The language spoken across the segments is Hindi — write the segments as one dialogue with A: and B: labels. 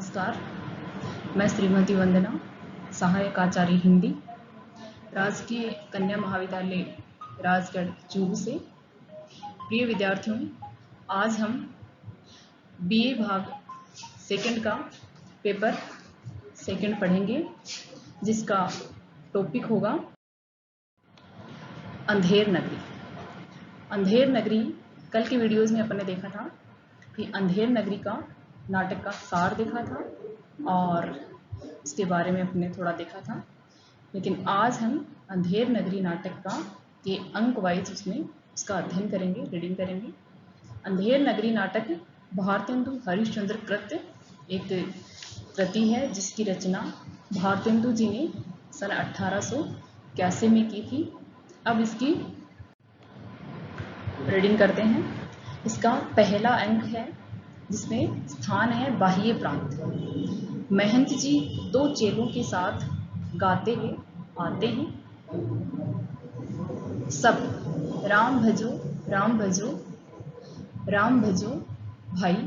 A: नमस्कार, मैं श्रीमती वंदना, सहायक आचार्य हिंदी, राजकीय कन्या महाविद्यालय राजगढ़ चूरू से। प्रिय विद्यार्थियों, आज हम बीए भाग सेकंड का पेपर सेकंड पढ़ेंगे, जिसका टॉपिक होगा अंधेर नगरी। अंधेर नगरी कल के वीडियोस में अपन ने देखा था कि अंधेर नगरी का नाटक का सार देखा था और इसके बारे में अपने थोड़ा देखा था। लेकिन आज हम अंधेर नगरी नाटक का ये अंक वाइज उसका अध्ययन करेंगे, रीडिंग करेंगे। अंधेर नगरी नाटक भारतेंदु हरिश्चंद्र कृत एक कृति है, जिसकी रचना भारतेंदु जी ने सन 1881 में की थी। अब इसकी रीडिंग करते हैं। इसका पहला अंक है, जिसमें स्थान है बाह्य प्रांत। महंत जी दो चेलों के साथ गाते हुए आते हैं। सब राम भजो राम भजो राम भजो भाई,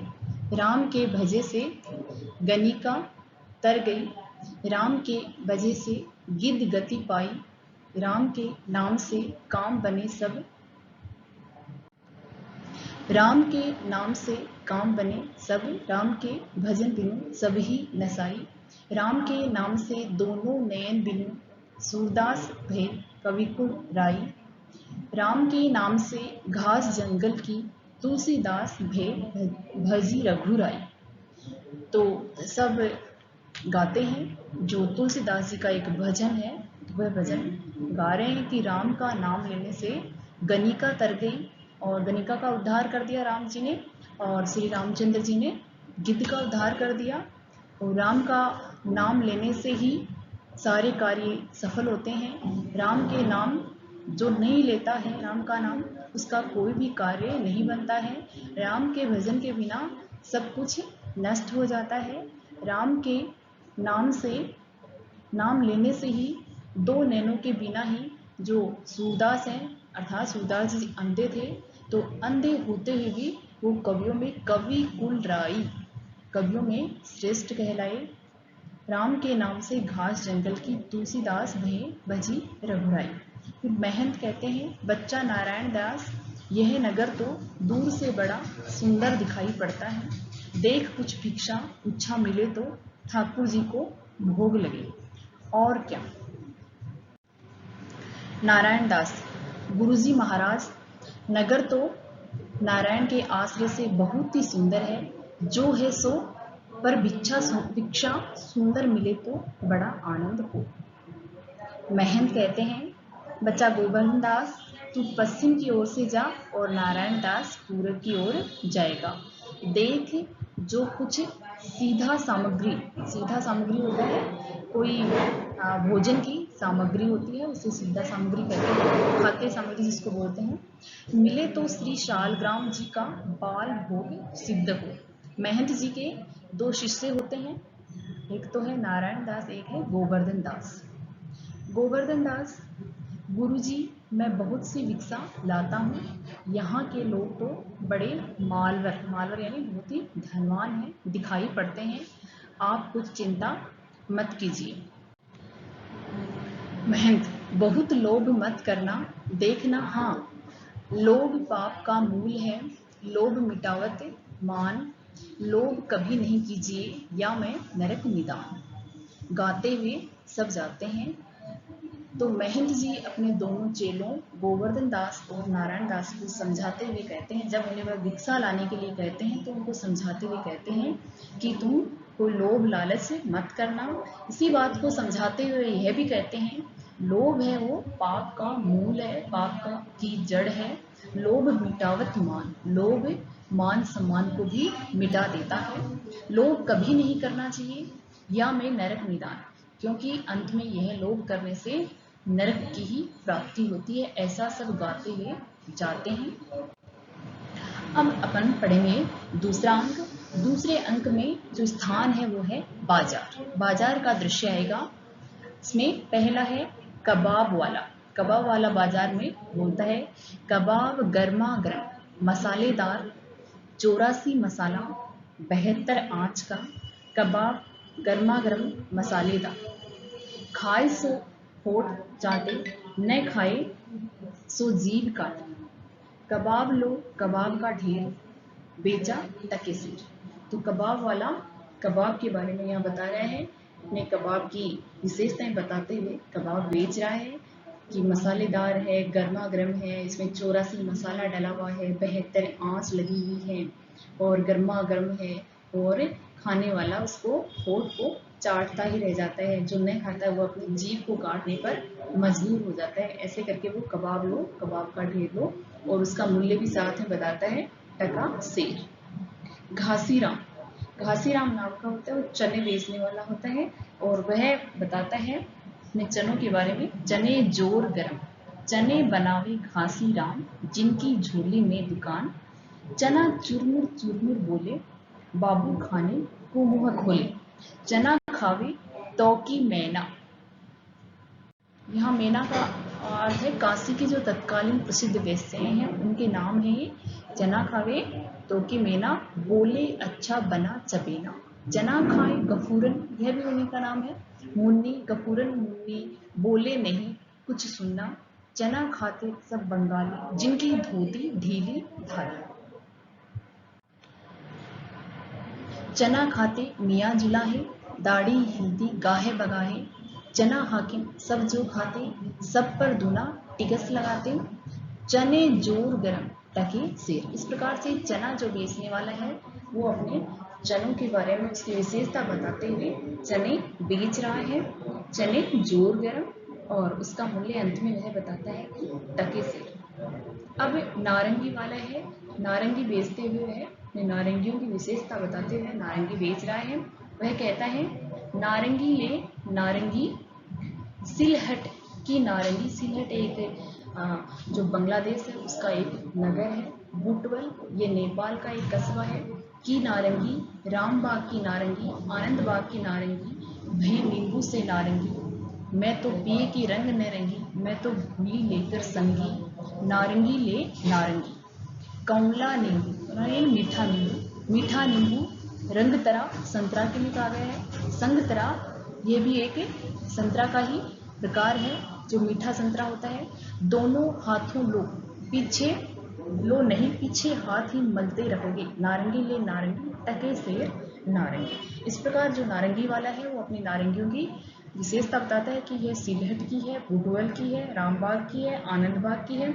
A: राम के भजे से गनिका तर गई, राम के भजे से गिद्ध गति पाई, राम के नाम से काम बने सब, राम के नाम से काम बने सब, राम के भजन बिनु सब ही नसाई, राम के नाम से दोनों नयन बिनु सूरदास भय कविकुल राई, राम के नाम से घास जंगल की तुलसीदास भय भजी रघुराई। तो सब गाते हैं। जो तुलसीदास जी का एक भजन है, वह भजन गा रहे हैं कि राम का नाम लेने से गनिका तर गई और गनिका का उद्धार कर दिया राम जी ने, और श्री रामचंद्र जी ने गिद्ध का उद्धार कर दिया। और राम का नाम लेने से ही सारे कार्य सफल होते हैं। राम के नाम जो नहीं लेता है, राम का नाम, उसका कोई भी कार्य नहीं बनता है। राम के भजन के बिना सब कुछ नष्ट हो जाता है। राम के नाम लेने से ही दो नैनों के बिना ही, जो सूरदास हैं अर्थात सूरदास जी अंधे थे, तो अंधे होते हुए भी वो कवियों में कवि कुल राई, कवियों में श्रेष्ठ कहलाए। राम के नाम से घास जंगल की तुलसीदास भय भजी रघुराई। फिर महंत कहते हैं, बच्चा नारायण दास, यह नगर तो दूर से बड़ा सुंदर दिखाई पड़ता है, देख कुछ भिक्षा उच्छा मिले तो ठाकुर जी को भोग लगे। और क्या? नारायण दास, गुरुजी महाराज, नगर तो नारायण के आश्रय से बहुत ही सुंदर है, जो है सो, पर भिक्षा सुंदर मिले तो बड़ा आनंद हो। महंत कहते हैं, बच्चा गोवर्धन दास, तू पश्चिम की ओर से जा और नारायण दास पूरब की ओर जाएगा। देख जो कुछ सीधा सामग्री होता है, कोई भोजन की सामग्री होती है, उसे सीधा सामग्री कहते हैं, खाद्य सामग्री जिसको बोलते हैं, मिले तो श्री शालग्राम जी का बाल भोग सिद्ध हो। महंत जी के दो शिष्य होते हैं, एक तो है नारायण दास, एक है गोवर्धन दास। गोवर्धन दास, गुरुजी मैं बहुत सी भिक्षा लाता हूँ, यहाँ के लोग तो बड़े मालवर यानी बहुत ही धनवान हैं, दिखाई पड़ते हैं, आप कुछ चिंता मत कीजिए। महंत, बहुत लोभ मत करना, देखना हाँ, लोभ पाप का मूल है, लोभ मिटावत मान, लोभ कभी नहीं कीजिए या मैं नरक निदान। गाते हुए सब जाते हैं। तो महंत जी अपने दोनों चेलों गोवर्धन दास और नारायण दास को समझाते हुए कहते हैं, जब उन्हें वह भिक्षा लाने के लिए कहते हैं तो उनको समझाते हुए कहते हैं कि तुम कोई लोभ लालच मत करना। इसी बात को समझाते हुए यह भी कहते हैं, लोभ है वो पाप का मूल है, पाप का की जड़ है। लोभ मिटावत मान, लोभ मान सम्मान को भी मिटा देता है। लोभ कभी नहीं करना चाहिए या मैं नरक निदान, क्योंकि अंत में यह लोभ करने से नरक की ही प्राप्ति होती है। ऐसा सब गाते हुए जाते हैं। अब अपन पढ़ेंगे दूसरा अंक। दूसरे अंक में जो स्थान है वो है बाजार। बाजार का दृश्य आएगा। इसमें पहला है कबाब वाला बाजार में बोलता है, कबाब गर्मा गर्म मसालेदार, 84 मसाला 72 आंच का, कबाब गर्मा गर्म मसालेदार, खाए सो होठ चाटे, न खाए सो जीभ काटे, कबाब लो कबाब का ढेर, बेचा टके से। तो कबाब वाला कबाब के बारे में यहाँ बता रहा है, अपने कबाब की विशेषताएं बताते हुए कबाब बेच रहा है कि मसालेदार है, गर्मा गर्म है, इसमें 84 मसाला डला हुआ है, 72 आंच लगी हुई है और गर्मा गर्म है, और खाने वाला उसको होठ को चाटता ही रह जाता है, जो नहीं खाता है वो अपनी जीभ को काटने पर मजबूर हो जाता है। ऐसे करके वो कबाब लो कबाब का ढेर लो, और उसका मूल्य भी साथ में बताता है, टका सेर। घासीराम, घासीराम नाम का होता है, वो चने बेचने वाला होता है, और वह बताता है अपने चनों के बारे में, चने जोर गरम, चने बनावे घासीराम, जिनकी झोली में दुकान, चना चुरमुर चुरमुर बोले, बाबू खाने को मुंह खोले, चना खावे तो की मैना। यहाँ मैना का अर्थ है काशी के जो तत्कालीन प्रसिद्ध वेश्याएं हैं उनके नाम है ये। चना खावे तो की मैना, बोले अच्छा बना चबेना, चना खाए गफूरन, यह भी उन्हीं का नाम है, मुन्नी गफूरन मुन्नी, बोले नहीं कुछ सुनना, चना खाते सब बंगाली, जिनकी धोती ढीली धारी। चना खाते मियाँ जुलाहे, दाढ़ी हिलती गाहे बगाहे, चना हाकिम सब जो खाते, सब पर दूना टिकस लगाते, चने जोर गरम टके सेर। इस प्रकार से चना जो बेचने वाला है वो अपने चनों के बारे में उसकी विशेषता बताते हुए चने बेच रहा है, चने जोर गरम, और उसका मूल्य अंत में वह बताता है कि टके सेर। अब नारंगी वाला है, नारंगी बेचते हुए वह नारंगियों की विशेषता बताते हुए नारंगी बेच रहा है। वह कहता है, नारंगी ले नारंगी सिलहट की नारंगी। सिलहट एक जो बांग्लादेश है उसका एक नगर है। बुटवल ये नेपाल का एक कस्बा है। की नारंगी रामबाग की नारंगी, आनंद बाग की नारंगी, भई नींबू से नारंगी, मैं तो पिए की रंग न रंगी, मैं तो भूली लेकर संगी, नारंगी ले नारंगी, कौला नींबू, मीठा नींबू, मीठा नींबू, रंग तरा संतरा के लिए कहा गया है, संग तरा ये भी एक संतरा का ही प्रकार है जो मीठा संतरा होता है। दोनों हाथों लो पीछे लो नहीं, पीछे हाथ ही मलते रहोगे, नारंगी ले नारंगी टके सेर नारंगी। इस प्रकार जो नारंगी वाला है वो अपनी नारंगियों की विशेषता बताता है कि यह सिलहट की है, बुटवल की है, रामबाग की है, आनंद बाग की है,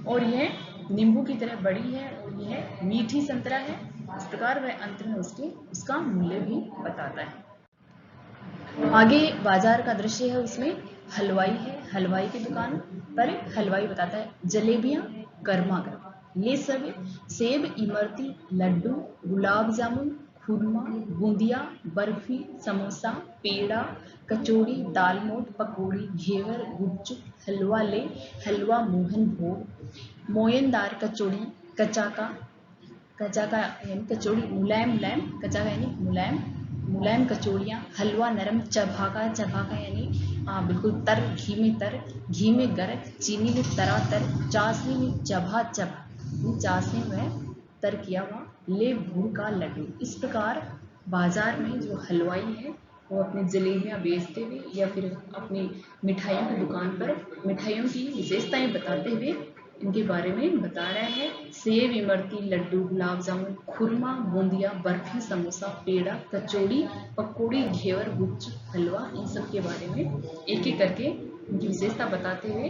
A: और यह नींबू की तरह बड़ी है, और यह मीठी संतरा है। इस प्रकार वह अंत में उसका मूल्य भी बताता है। आगे बाजार का दृश्य है, उसमें हलवाई है, हलवाई की दुकान पर हलवाई बताता है, जलेबियां गर्मा गर्म ले सब, सेब इमरती लड्डू गुलाब जामुन खुरमा बूंदिया बर्फी समोसा पेड़ा कचौड़ी दालमोट पकौड़ी घेवर गुपचुप हलवा ले, हलवा मोहन भोग, मोयनदार कचौड़ी कचाका, कचाका यानी कचौड़ी मुलायम मुलायम, कचाका यानी मुलायम मुलायम कचौड़ियाँ, हलवा नरम, चभाका चभाका यानी बिल्कुल तर, घी में तर, घी में गरक, चीनी में तरा तर, चाशनी में चबा चबा, चाशनी में तर किया हुआ, ले भूर का लड्डू। इस प्रकार बाजार में जो हलवाई है वो अपनी जलेबियाँ बेचते हुए या फिर अपनी मिठाइयों की दुकान पर मिठाइयों की विशेषताएं बताते हुए इनके बारे में बता रहा है। सेब इमरती लड्डू गुलाब जामुन खुरमा बूंदिया बर्फी समोसा पेड़ा कचौड़ी पकौड़ी घेवर गुपचुप हलवा, इन सब के बारे में एक एक करके इनकी विशेषता बताते हुए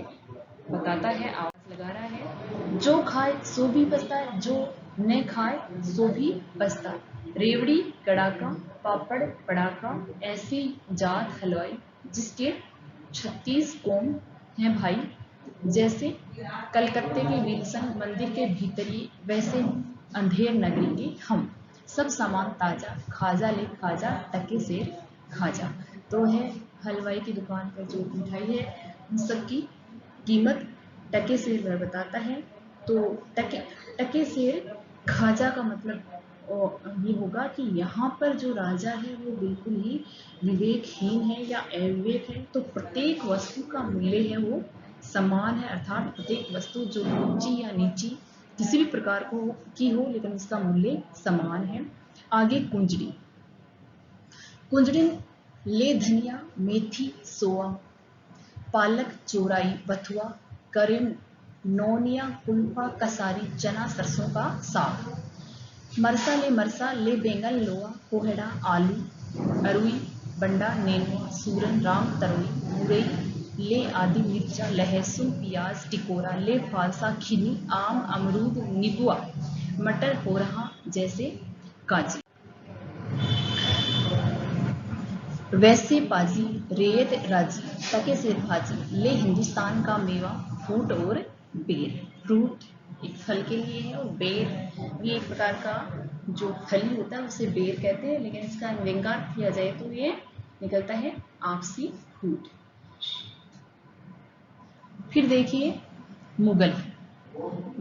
A: बताता है, आवाज लगा रहा है। जो खाए सो भी पछताए, जो न खाए सो भी पछताए, रेवड़ी कड़ाका पापड़ पड़ाका, ऐसी जात हलवाई जिसके 36 कोम हैं भाई, जैसे कलकत्ते के विल्सन मंदिर के भीतरी वैसे अंधेर नगरी के हम, सब सामान ताजा खाजा ले खाजा टके सेर खाजा। तो है हलवाई की दुकान पर जो मिठाई है उन सब की कीमत टके सेर वह बताता है। तो टके सेर खाजा का मतलब ये होगा कि यहाँ पर जो राजा है वो बिल्कुल ही विवेकहीन है या अविवेक है, तो प्रत्येक वस्तु का मूल्य है वो समान है, अर्थात प्रत्येक वस्तु जो ऊंची या नीची किसी भी प्रकार को की हो लेकिन उसका मूल्य समान है। आगे कुंजड़ी, कुंजड़िन ले धनिया मेथी सोआ, पालक चौराई बथुआ, करीम नोनिया कुल्फा कसारी चना सरसों का साग, मरसा ले बैंगन लोआ, कोहड़ा आलू, अरुई बंडा नेनुआ, सूरन राम तरोई, मुरई ले आदि मिर्चा लहसुन प्याज टिकोरा, ले फालसा खिनी आम अमरूद नीबुआ, मटर हो रहा जैसे काजी। वैसे पाजी रेत राजी तके से भाजी, ले हिंदुस्तान का मेवा फ्रूट और बेर। फ्रूट एक फल के लिए है और बेर ये एक प्रकार का जो फली होता है उसे बेर कहते हैं, लेकिन इसका व्यंग्यार्थ किया जाए तो ये निकलता है आपसी फ्रूट। फिर देखिए मुगल,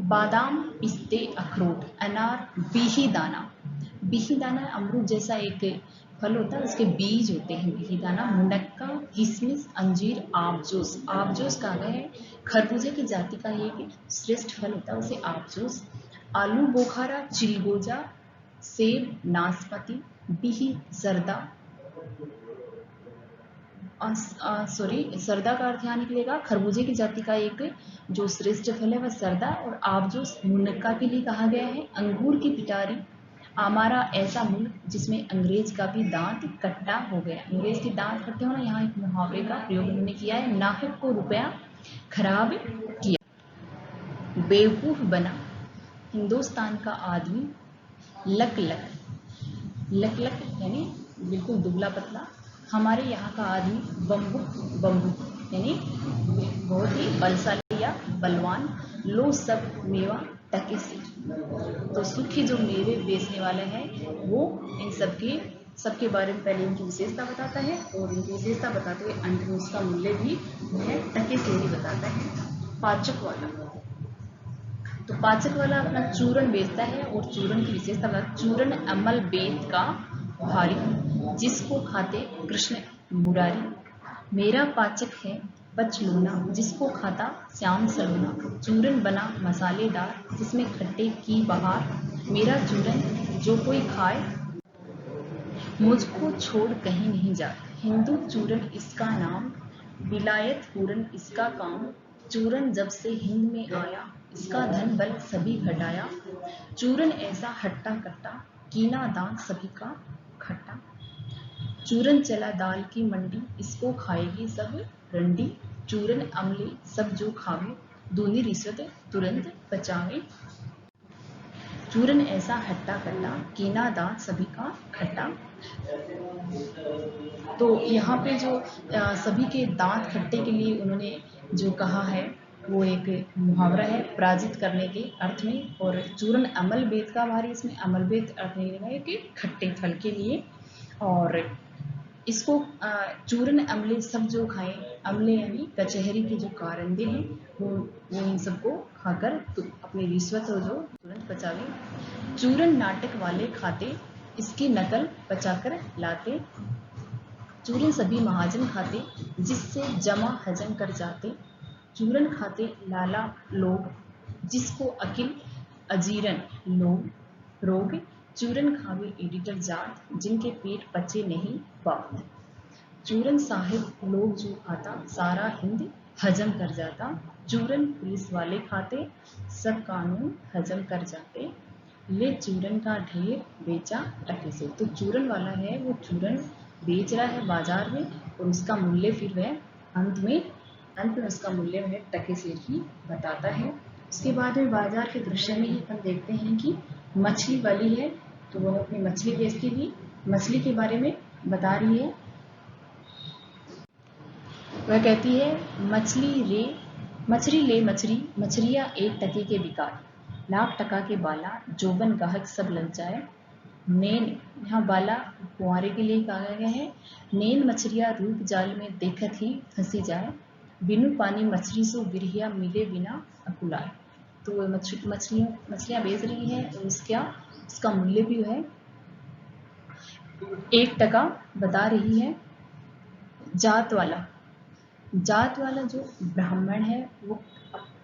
A: बादाम पिस्ते अखरोट अनार बीही दाना अमरूद जैसा एक फल होता है, उसके बीज होते हैं बीही दाना, मुनक्का किशमिश अंजीर आबजोस कहा गया है खरबूजे की जाति का एक श्रेष्ठ फल होता है उसे आबजोस, आलू बोखारा चिलगोजा सेब नाशपाती बीही जर्दा सरदा का अर्थ यहाँ निकलेगा खरबूजे की जाति का एक जो श्रेष्ठ फल है वह सरदा, और आबजोस मुनक्का के लिए कहा गया है। अंगूर की पिटारी, हमारा ऐसा मुल्क जिसमें अंग्रेज का भी दांत कट्टा हो गया। अंग्रेज के दांत कट्टे होना, यहाँ एक मुहावरे का प्रयोग उन्होंने किया है। नाहक को रुपया खराब किया, बेवकूफ बना, हिंदुस्तान का आदमी, लक यानी बिल्कुल दुबला पतला, हमारे यहाँ का आदमी, बम्बू यानी बहुत ही बलशाली या बलवान, लो सब मेवा टके से। तो सुखी जो मेवे बेचने वाले हैं वो इन सबके बारे में पहले इनकी विशेषता बताता है और इनकी विशेषता बताते हुए अंत में उसका मूल्य भी टके से ही बताता है। पाचक वाला, तो पाचक वाला अपना चूरन बेचता है और चूरन की विशेषता बताता, चूरन अमल बेत का भारी, जिसको खाते कृष्ण मुरारी, मेरा पाचक है पचलूना, जिसको खाता श्याम सलूना, चूरन बना मसालेदार जिसमें खट्टे की बहार, मेरा चूरन जो कोई खाए मुझको छोड़ कहीं नहीं जाता, हिंदू चूरन इसका नाम, विलायत पूरन इसका काम, चूरन जब से हिंद में आया इसका धन बल सभी घटाया, चूरन ऐसा हट्टा कट्टा कीना दांत सभी का खट्टा, चूरन चला दाल की मंडी इसको खाएगी सब रंडी, चूरन अमले सब जो खावे दूनी रिश्वत तुरंत बचावे, चूरन ऐसा हट्टा कट्टा कीना दांत सभी का खट्टा। तो यहाँ पे जो सभी के दांत खट्टे के लिए उन्होंने जो कहा है वो एक मुहावरा है पराजित करने के अर्थ में, और चूरन अमल बेत का भारी, इसमें अमल बेत अर्थ निकलेगा कि खट्टे फल के लिए, और इसको चूरन अमले सब जो खाएं, अमले यानी कचहरी के जो कारंदे हैं वो इन सबको खाकर तो अपनी रिश्वत हो जो तुरंत बचावे, चूरन नाटक वाले खाते इसकी नकल बचाकर लाते, चूरन सभी महाजन खाते जिससे जमा हजम कर जाते, चूरन खाते लाला लोग जिसको अकिल अजीरन रोग, चूरन खावे एडिटर जात जिनके पेट पचे नहीं बात, चूरन साहिब लोग जो खाता सारा हिंद हजम कर जाता, चूरन पुलिस वाले खाते सब कानून हजम कर जाते, ले चूरन का ढेर बेचा टके से। तो चूरन वाला है वो चूरन बेच रहा है बाजार में और उसका मूल्य फिर वह अंत में उसका मूल्य वह टके से ही बताता है। उसके बाद में बाजार के दृश्य में ही हम देखते हैं कि मछली वाली है तो वह अपनी मछली बेचती हुई मछली के बारे में बता रही है। वह कहती है मछली ले मछलियाँ 1 टके के बिकार, लाख टका के बाला जोबन गाहक सब लग जाए, नेन यहाँ बाला कुंवारे के लिए कहा गया है, नेन मछलियाँ रूप जाल में देखत ही फंसी जाए, बिनु पानी मछली सो बिरहिया मिले बिना अकुलाए। तो वह मछलियाँ बेच रही है और उसका मूल्य भी है 1 टका बता रही है। जात वाला जो ब्राह्मण है वो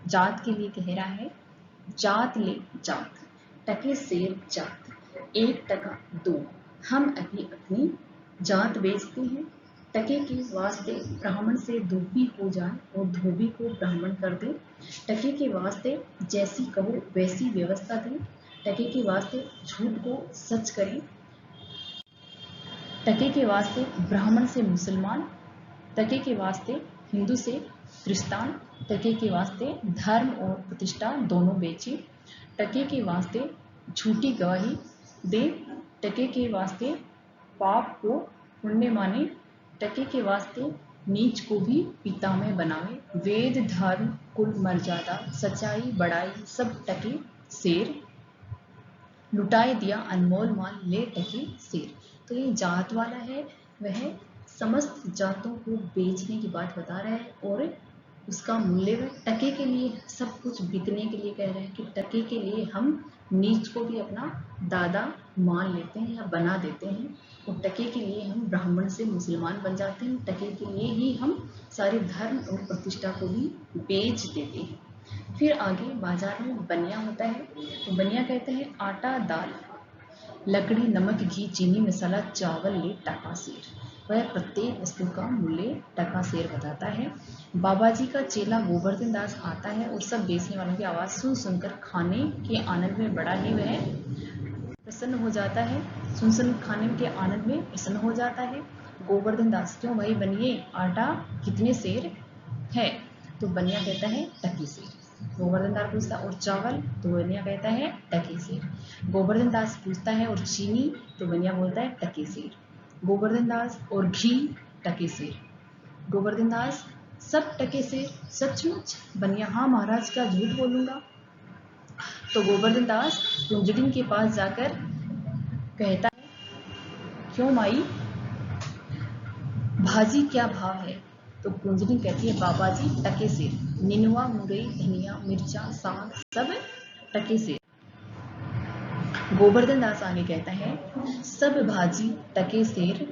A: जात के लिए कह रहा है, जात ले जात टके शेर जात 1 टका दो, हम अभी अपनी जात बेचते हैं, टके के वास्ते ब्राह्मण से धोबी हो जाए और धोबी को ब्राह्मण कर दे। टके के वास्ते जैसी कहो वैसी व्यवस्था दें, टके के वास्ते झूठ को सच करें। टके के वास्ते ब्राह्मण से मुसलमान, टके के वास्ते हिंदू से क्रिस्तान, टके के वास्ते धर्म और प्रतिष्ठा दोनों बेचे। टके के वास्ते झूठी गवाही दे, टके के वास्ते पाप को पुण्य माने, टके के वास्ते नीच को भी पिता में बनावे। वेद धर्म कुल मर्यादा सच्चाई बड़ाई सब टके शेर, लुटाए दिया अनमोल माल ले टके शेर। तो ये जात वाला है, वह समस्त जातों को बेचने की बात बता रहा है और उसका मूल्य वह टके के लिए सब कुछ बिकने के लिए कह रहे हैं कि टके के लिए हम नीच को भी अपना दादा मान लेते हैं या बना देते हैं, और टके के लिए हम ब्राह्मण से मुसलमान बन जाते हैं, टके के लिए ही हम सारे धर्म और प्रतिष्ठा को भी बेच देते हैं। फिर आगे बाजार में बनिया होता है, तो बनिया कहते हैं आटा दाल लकड़ी नमक घी चीनी मसाला चावल ले टका शेर। वह प्रत्येक वस्तु का मूल्य टका शेर बताता है। बाबा जी का चेला गोवर्धन दास आता है और सब बेचने वालों की आवाज़ सुन सुनकर खाने के आनंद में बड़ा ही वह प्रसन्न हो जाता है। सुन खाने के आनंद में प्रसन्न हो जाता है। गोवर्धन दास क्यों भाई बनिए आटा कितने शेर है, तो बनिया कहता है टके शेर। गोवर्धन दास पूछता और चावल, तो बनिया कहता है टके शेर। गोवर्धन दास पूछता है और चीनी, तो बनिया बोलता है टके शेर। गोवर्धन दास और घी, टके शेर। गोवर्धन दास सब टके शेर सचमुच, बनिया हाँ महाराज क्या झूठ बोलूंगा। तो गोवर्धन दास कुंजड़िन के पास जाकर कहता है क्यों माई भाजी क्या भाव है, तो कुंजनी कहती है बाबा जी टके से, निनुआ मुरई धनिया मिर्चा साग सब टके से। गोवर्धन दास आगे कहता है सब भाजी टके सेर,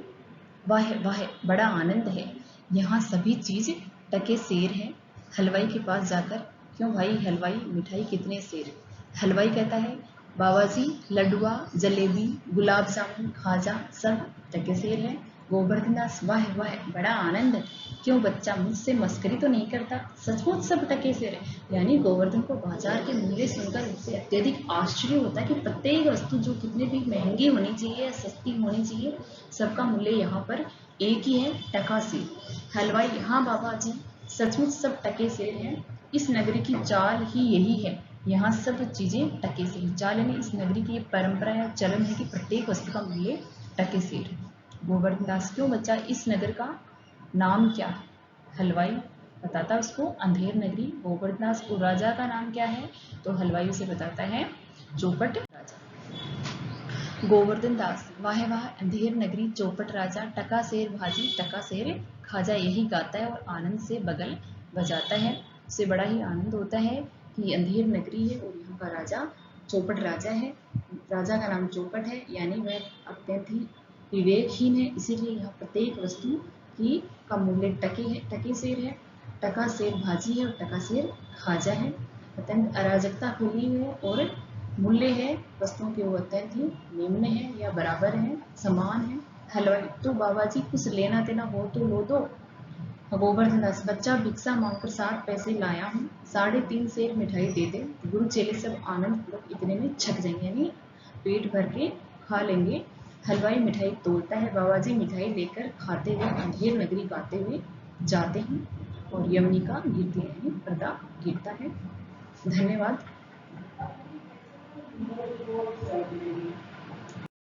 A: वाह वाह बड़ा आनंद है, यहाँ सभी चीज टके सेर है। हलवाई के पास जाकर क्यों भाई हलवाई मिठाई कितने सेर, हलवाई कहता है बाबा जी लड्डुआ जलेबी गुलाब जामुन खाजा सब टके सेर है। गोवर्धन दास वाह वाह बड़ा आनंद, क्यों बच्चा मुझसे मस्करी तो नहीं करता, सचमुच सब टके सेर है। यानी गोवर्धन को बाजार के मूल्य सुनकर उससे अत्यधिक आश्चर्य होता है कि प्रत्येक वस्तु जो कितने भी महंगी होनी चाहिए सस्ती होनी चाहिए, सबका मूल्य यहाँ पर एक ही है, टका सेर। हलवाई हाँ बाबा जी सचमुच सब टके सेर है, इस नगरी की चाल ही यही है, यहाँ सब चीजें टके से। चाल यानी इस नगरी की परंपरा है चलन है कि प्रत्येक वस्तु का मूल्य टके से है। गोवर्धन दास क्यों बच्चा इस नगर का नाम क्या है, हलवाई बताता उसको अंधेर नगरी। गोवर्धन दास को राजा का नाम क्या है, तो हलवाई उसे बताता है चौपट राजा। गोवर्धन दास वाह वाह अंधेर नगरी चौपट राजा, टका शेर भाजी टका शेर खाजा, यही गाता है और आनंद से बगल बजाता है। उसे बड़ा ही आनंद होता है कि अंधेर नगरी है और यहाँ का राजा चौपट राजा है। राजा का नाम चौपट है, यानी वह अत्यंत ही विवेकहीन है, इसीलिए यहाँ प्रत्येक वस्तु की का मूल्य टके है, टके शेर है। टका शेर भाजी है और टका शेर खाजा है। अत्यंत अराजकता फैली हुई है और मूल्य है वस्तुओं के वो अत्यंत ही निम्न है या बराबर है समान है। हलवाई तो बाबा जी कुछ लेना देना हो तो लो दो। गोवर्धन दास बच्चा भिक्षा मांगकर 7 पैसे लाया हूँ, 3.5 सेर मिठाई दे दे। गुरु चेले सब आनंद पूर्वक इतने में छक जाएंगे, यानी पेट भर के खा लेंगे। हलवाई मिठाई तोड़ता है, बाबा जी मिठाई लेकर खाते हुए अंधेर नगरी गाते हुए जाते हैं और यमुनिका गिरती है, पर्दा गिरता है। धन्यवाद।